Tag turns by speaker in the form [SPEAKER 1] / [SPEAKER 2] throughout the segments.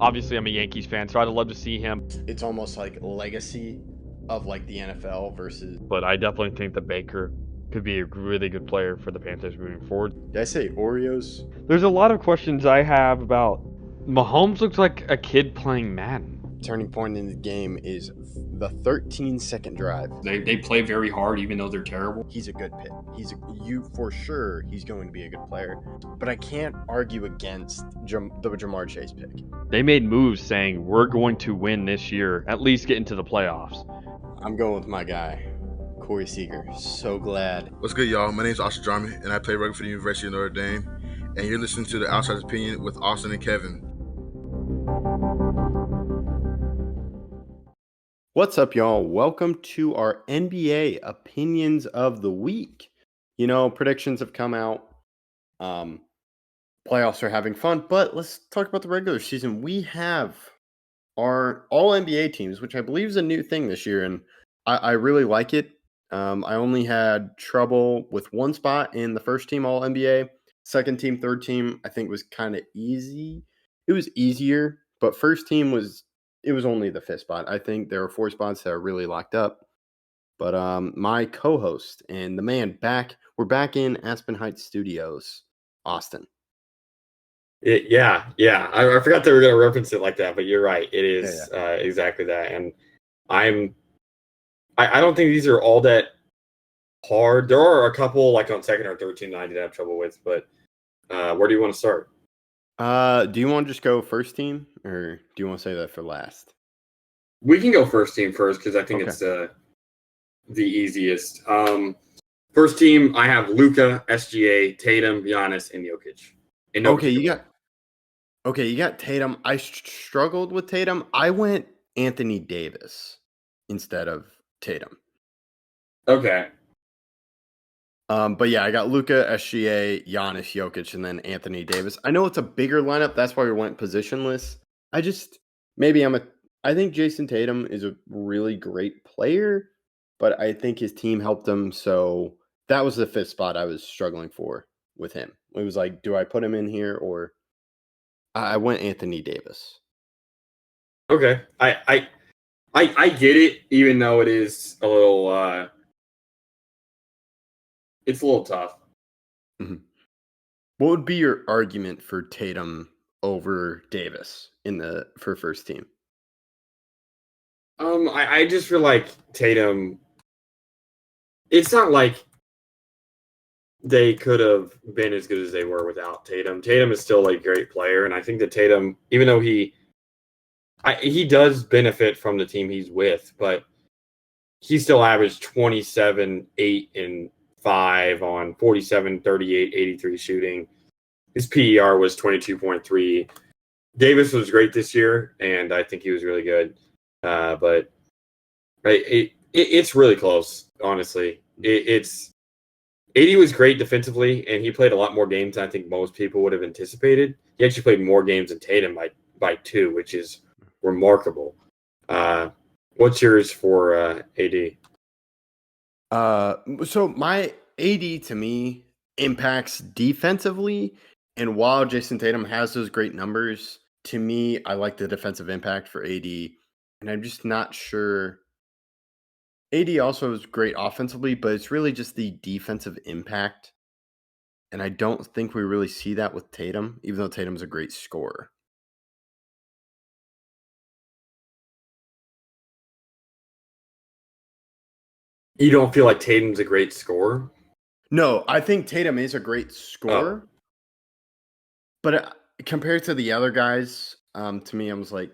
[SPEAKER 1] Obviously, I'm a Yankees fan, so I'd love to see him.
[SPEAKER 2] It's almost like legacy of like the NFL versus.
[SPEAKER 1] But I definitely think that Baker could be a really good player for the Panthers moving forward.
[SPEAKER 2] Did I say Oreos?
[SPEAKER 1] There's a lot of questions I have about Mahomes. Looks like a kid playing Madden.
[SPEAKER 2] Turning point in the game is the 13-second drive.
[SPEAKER 3] They play very hard, even though they're terrible.
[SPEAKER 2] He's a good pick. For sure. He's going to be a good player. But I can't argue against the Jamar Chase pick.
[SPEAKER 1] They made moves saying we're going to win this year, at least get into the playoffs.
[SPEAKER 2] I'm going with my guy, Corey Seager. So glad.
[SPEAKER 4] What's good, y'all? My name is Austin Drummond, and I play rugby for the University of Notre Dame. And you're listening to The Outsider's Opinion with Austin and Kevin.
[SPEAKER 2] What's up, y'all? Welcome to our NBA Opinions of the Week. You know, predictions have come out. Playoffs are having fun, but let's talk about the regular season. We have our All-NBA teams, which I believe is a new thing this year, and I really like it. I only had trouble with one spot in the first team All-NBA. Second team, third team, I think was kind of easy. It was easier, but first team was only the fifth spot. I think there are four spots that are really locked up. But my co-host and the man we're back in Aspen Heights Studios, Austin.
[SPEAKER 3] Yeah. I forgot they were going to reference it like that, but you're right. It is exactly that. And I don't think these are all that hard. There are a couple like on second or third team that I did have trouble with, but where do you want to start?
[SPEAKER 2] Do you want to just go first team, or do you want to say that for last?
[SPEAKER 3] We can go first team first because I think it's the easiest. First team, I have Luka, SGA, Tatum, Giannis, and Jokic.
[SPEAKER 2] You got Tatum. I struggled with Tatum. I went Anthony Davis instead of Tatum.
[SPEAKER 3] Okay.
[SPEAKER 2] But yeah, I got Luka, SGA, Giannis, Jokic, and then Anthony Davis. I know it's a bigger lineup. That's why we went positionless. I think Jason Tatum is a really great player, but I think his team helped him. So that was the fifth spot I was struggling for with him. It was like, do I put him in here, or I went Anthony Davis.
[SPEAKER 3] Okay. I get it, even though it is a little it's a little tough.
[SPEAKER 2] Mm-hmm. What would be your argument for Tatum over Davis for first team?
[SPEAKER 3] I just feel like Tatum. It's not like they could have been as good as they were without Tatum. Tatum is still a great player, and I think that Tatum, even though he does benefit from the team he's with, but he still averaged 27, 8, and 5 on 47, 38, 83 shooting. His PER was 22.3. Davis was great this year, and I think he was really good. But it's really close, honestly. It's AD was great defensively, and he played a lot more games than I think most people would have anticipated. He actually played more games than Tatum by 2, which is remarkable. What's yours for AD?
[SPEAKER 2] So my AD to me impacts defensively, and while Jason Tatum has those great numbers, to me, I like the defensive impact for AD, and I'm just not sure. AD also is great offensively, but it's really just the defensive impact, and I don't think we really see that with Tatum, even though Tatum's a great scorer.
[SPEAKER 3] You don't feel like Tatum's a great scorer?
[SPEAKER 2] No, I think Tatum is a great scorer. But compared to the other guys, to me, I was like,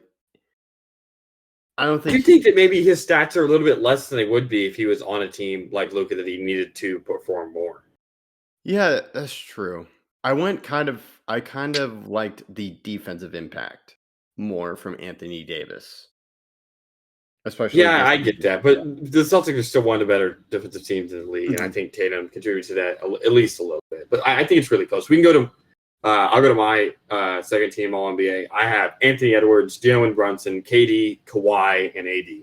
[SPEAKER 2] I don't think.
[SPEAKER 3] Do you think that maybe his stats are a little bit less than they would be if he was on a team like Luka that he needed to perform more?
[SPEAKER 2] Yeah, that's true. I kind of liked the defensive impact more from Anthony Davis. Especially,
[SPEAKER 3] I get that, but the Celtics are still one of the better defensive teams in the league, and I think Tatum contributes to that at least a little bit. But I think it's really close. We can go to, I'll go to my second team All NBA. I have Anthony Edwards, Jalen Brunson, KD, Kawhi, and AD.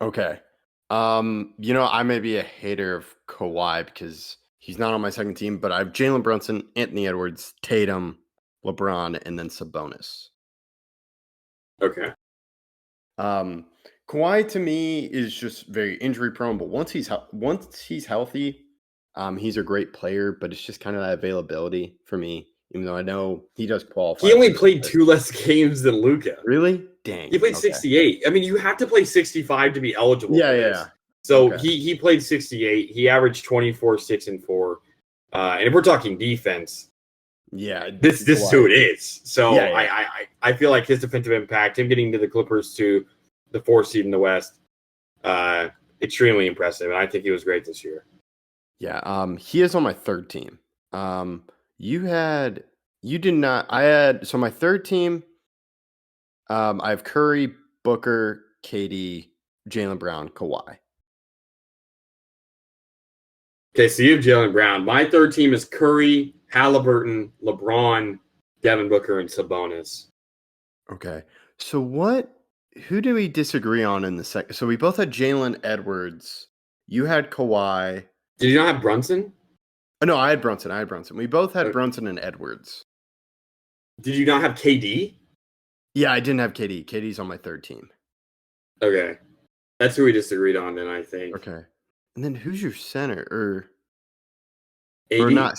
[SPEAKER 2] Okay, I may be a hater of Kawhi because he's not on my second team, but I have Jalen Brunson, Anthony Edwards, Tatum, LeBron, and then Sabonis.
[SPEAKER 3] Okay.
[SPEAKER 2] Kawhi to me is just very injury prone, but once he's healthy, he's a great player. But it's just kind of that availability for me. Even though I know he does qualify.
[SPEAKER 3] He only played 2 less games than Luka.
[SPEAKER 2] Really? Dang.
[SPEAKER 3] He played
[SPEAKER 2] Okay.
[SPEAKER 3] 68. I mean, you have to play 65 to be eligible.
[SPEAKER 2] Yeah,
[SPEAKER 3] for
[SPEAKER 2] yeah.
[SPEAKER 3] this. So
[SPEAKER 2] Okay.
[SPEAKER 3] he played 68. He averaged 24, 6, and 4. And if we're talking defense,
[SPEAKER 2] Yeah.
[SPEAKER 3] this is who it is. So
[SPEAKER 2] Yeah.
[SPEAKER 3] I feel like his defensive impact, him getting to the Clippers to the 4th seed in the West, extremely impressive. And I think he was great this year.
[SPEAKER 2] Yeah. He is on my third team. You did not. I had my third team. I have Curry, Booker, KD, Jaylen Brown, Kawhi.
[SPEAKER 3] Okay, so you have Jaylen Brown. My third team is Curry, Halliburton, LeBron, Devin Booker, and Sabonis.
[SPEAKER 2] Okay. So who do we disagree on in the second? So we both had Jalen Edwards. You had Kawhi.
[SPEAKER 3] Did you not have Brunson?
[SPEAKER 2] Oh, no, I had Brunson. We both had
[SPEAKER 3] Okay.
[SPEAKER 2] Brunson and Edwards.
[SPEAKER 3] Did you not have KD?
[SPEAKER 2] Yeah, I didn't have KD. KD's on my third team.
[SPEAKER 3] Okay. That's who we disagreed on then, I think.
[SPEAKER 2] Okay. And then who's your center? Or
[SPEAKER 3] AD?
[SPEAKER 2] not?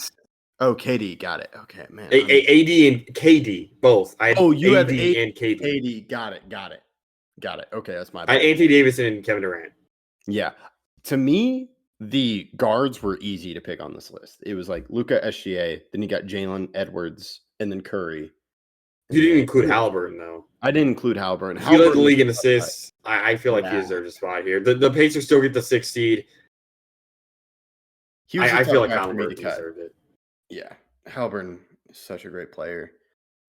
[SPEAKER 2] Oh, KD. Got it. Okay, man.
[SPEAKER 3] AD and KD, both. I had
[SPEAKER 2] You have
[SPEAKER 3] AD and KD.
[SPEAKER 2] KD. Got it. Okay, that's my
[SPEAKER 3] I
[SPEAKER 2] bad.
[SPEAKER 3] had Anthony Davis and Kevin Durant.
[SPEAKER 2] Yeah. To me, the guards were easy to pick on this list. It was like Luka SGA, then you got Jalen Edwards, and then Curry.
[SPEAKER 3] You didn't include Halliburton, though.
[SPEAKER 2] I didn't include Halliburton.
[SPEAKER 3] He led the league in assists. I feel like he
[SPEAKER 2] Yeah.
[SPEAKER 3] deserves a spot here. The Pacers still get the 6th seed.
[SPEAKER 2] He was
[SPEAKER 3] I
[SPEAKER 2] a
[SPEAKER 3] feel
[SPEAKER 2] tough
[SPEAKER 3] like
[SPEAKER 2] guy for me
[SPEAKER 3] Halliburton
[SPEAKER 2] to cut.
[SPEAKER 3] deserved it.
[SPEAKER 2] Yeah, Halliburton is such a great player.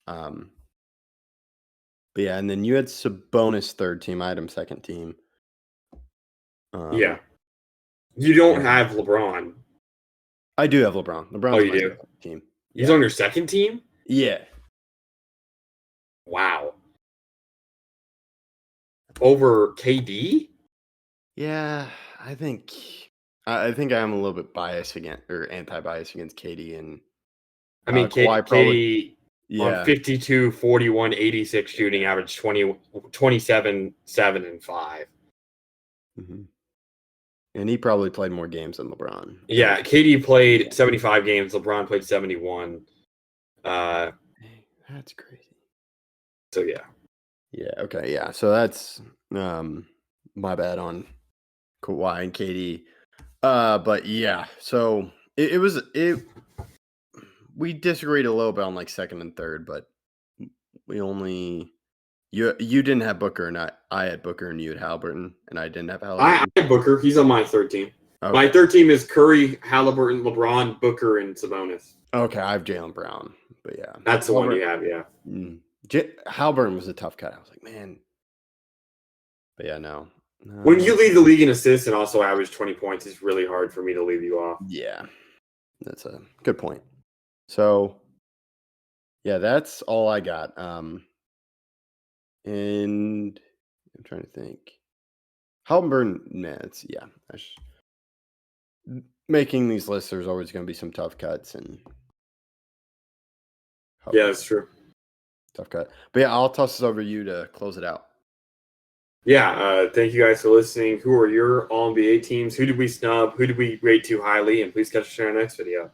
[SPEAKER 2] But yeah, and then you had Sabonis third team. I had him second team.
[SPEAKER 3] Yeah. You don't have LeBron.
[SPEAKER 2] I do have LeBron. LeBron's
[SPEAKER 3] you
[SPEAKER 2] my
[SPEAKER 3] do?
[SPEAKER 2] second team.
[SPEAKER 3] He's
[SPEAKER 2] Yeah.
[SPEAKER 3] on your second team?
[SPEAKER 2] Yeah.
[SPEAKER 3] Wow. Over KD?
[SPEAKER 2] Yeah, I think I'm a little bit biased anti-biased against KD and
[SPEAKER 3] I mean,
[SPEAKER 2] Kawhi
[SPEAKER 3] KD
[SPEAKER 2] yeah.
[SPEAKER 3] on 52, 41, 86 shooting, average 27, 7, and 5.
[SPEAKER 2] Mm-hmm. And he probably played more games than LeBron.
[SPEAKER 3] Yeah, KD played 75 games. LeBron played 71.
[SPEAKER 2] That's crazy.
[SPEAKER 3] So, yeah.
[SPEAKER 2] Yeah, okay, yeah. So that's my bad on Kawhi and KD. But yeah, so we disagreed a little bit on like second and third, but you didn't have Booker and I had Booker and you had Halliburton and I didn't have Halliburton.
[SPEAKER 3] I had Booker. He's on my third team.
[SPEAKER 2] Okay.
[SPEAKER 3] My third team is Curry, Halliburton, LeBron, Booker, and Sabonis.
[SPEAKER 2] Okay, I have Jaylen Brown, but yeah.
[SPEAKER 3] That's the one you have, yeah.
[SPEAKER 2] Halliburton was a tough cut. I was like, man. But yeah, no.
[SPEAKER 3] When you lead the league in assists and also average 20 points, it's really hard for me to leave you off.
[SPEAKER 2] Yeah, that's a good point. So, yeah, that's all I got. And I'm trying to think. Halliburton, making these lists, there's always going to be some tough cuts.
[SPEAKER 3] Yeah, that's true.
[SPEAKER 2] Tough cut. But yeah, I'll toss this over to you to close it out.
[SPEAKER 3] Yeah, thank you guys for listening. Who are your All-NBA teams? Who did we snub? Who did we rate too highly? And please catch us in our next video.